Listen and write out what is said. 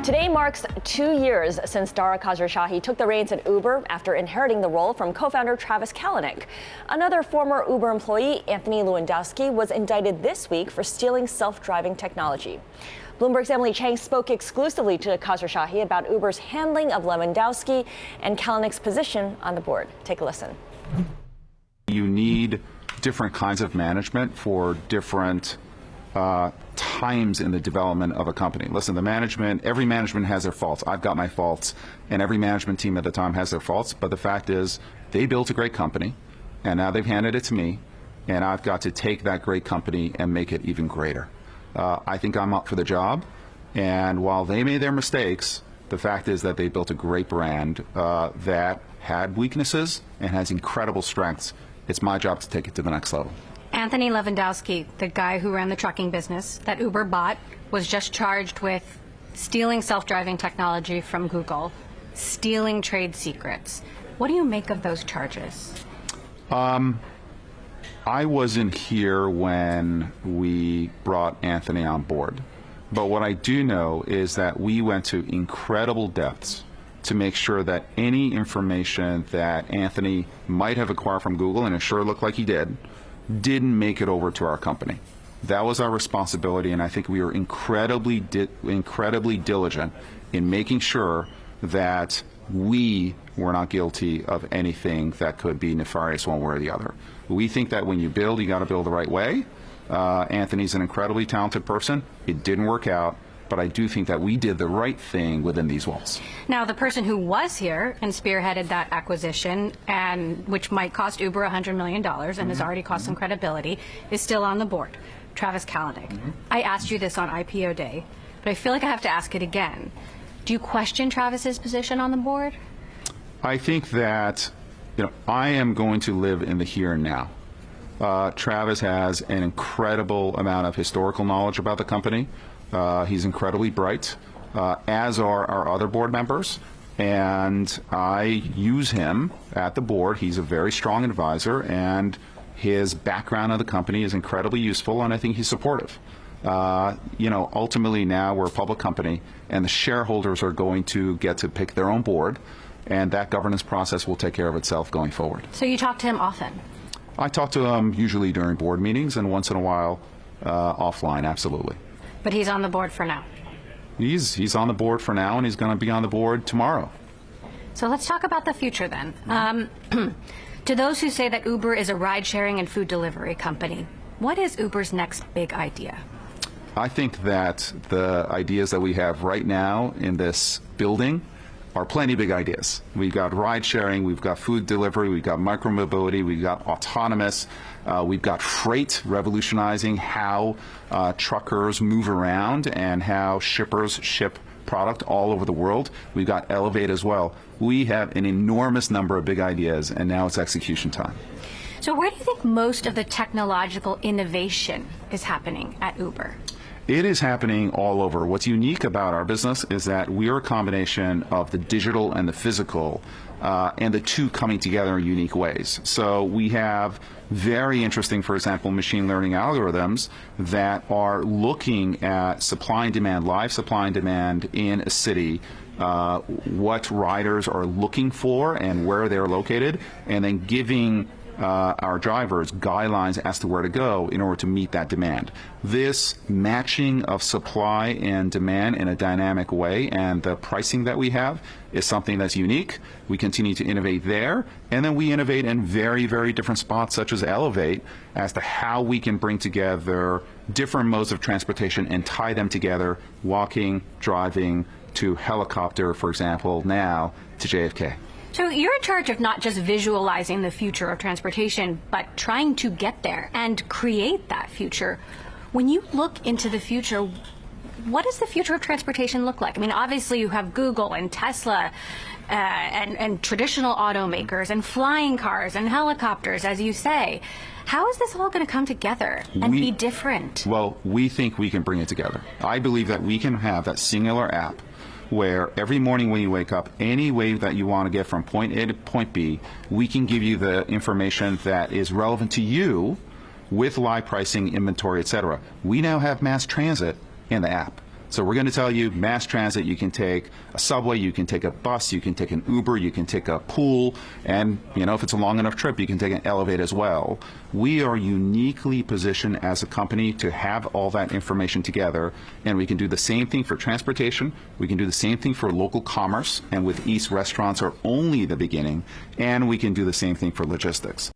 Today marks 2 years since Dara Khosrowshahi took the reins at Uber after inheriting the role from co-founder Travis Kalanick. Another former Uber employee, Anthony Levandowski, was indicted this week for stealing self-driving technology. Bloomberg's Emily Chang spoke exclusively to Khosrowshahi about Uber's handling of Levandowski and Kalanick's position on the board. Take a listen. You need different kinds of management for different times in the development of a company. Listen, every management has their faults. I've got my faults, and every management team at the time has their faults. But the fact is, they built a great company, and now they've handed it to me, and I've got to take that great company and make it even greater. I think I'm up for the job, and while they made their mistakes, the fact is that they built a great brand that had weaknesses and has incredible strengths. It's my job to take it to the next level. Anthony Levandowski, the guy who ran the trucking business that Uber bought, was just charged with stealing self-driving technology from Google, stealing trade secrets. What do you make of those charges? I wasn't here when we brought Anthony on board. But what I do know is that we went to incredible depths to make sure that any information that Anthony might have acquired from Google, and it sure looked like he didn't make it over to our company. That was our responsibility, and I think we were incredibly diligent in making sure that we were not guilty of anything that could be nefarious one way or the other. We think that when you build, you got to build the right way. Anthony's an incredibly talented person. It didn't work out, but I do think that we did the right thing within these walls. Now, the person who was here and spearheaded that acquisition, and which might cost Uber $100 million and has already cost some credibility, is still on the board, Travis Kalanick. I asked you this on IPO day, but I feel like I have to ask it again. Do you question Travis's position on the board? I think that, I am going to live in the here and now. Travis has an incredible amount of historical knowledge about the company. He's incredibly bright, as are our other board members, and I use him at the board. He's a very strong advisor, and his background of the company is incredibly useful, and I think he's supportive. Ultimately now we're a public company, and the shareholders are going to get to pick their own board, and that governance process will take care of itself going forward. So you talk to him often? I talk to him usually during board meetings, and once in a while offline, absolutely. But he's on the board for now. He's on the board for now, and he's going to be on the board tomorrow. So let's talk about the future then. To those who say that Uber is a ride-sharing and food delivery company, what is Uber's next big idea? I think that the ideas that we have right now in this building are plenty big ideas. We've got ride-sharing, we've got food delivery, we've got micromobility, we've got autonomous, we've got freight, revolutionizing how truckers move around and how shippers ship product all over the world. We've got Elevate as well. We have an enormous number of big ideas, and now it's execution time. So where do you think most of the technological innovation is happening at Uber? It is happening all over. What's unique about our business is that we are a combination of the digital and the physical, and the two coming together in unique ways. So we have very interesting, for example, machine learning algorithms that are looking at supply and demand, live supply and demand in a city, what riders are looking for and where they're located, and then giving our drivers guidelines as to where to go in order to meet that demand. This matching of supply and demand in a dynamic way, and the pricing that we have, is something that's unique. We continue to innovate there, and then we innovate in very, very different spots such as Elevate as to how we can bring together different modes of transportation and tie them together, walking, driving, to helicopter, for example, now to JFK. So you're in charge of not just visualizing the future of transportation, but trying to get there and create that future. When you look into the future, what does the future of transportation look like? I mean, obviously you have Google and Tesla and traditional automakers and flying cars and helicopters, as you say. How is this all going to come together and be different? Well, we think we can bring it together. I believe that we can have that singular app where every morning when you wake up, any way that you want to get from point A to point B, we can give you the information that is relevant to you with live pricing, inventory, etc. We now have mass transit in the app. So we're going to tell you mass transit, you can take a subway, you can take a bus, you can take an Uber, you can take a pool, and if it's a long enough trip, you can take an Elevate as well. We are uniquely positioned as a company to have all that information together, and we can do the same thing for transportation, we can do the same thing for local commerce, and with East, restaurants are only the beginning, and we can do the same thing for logistics.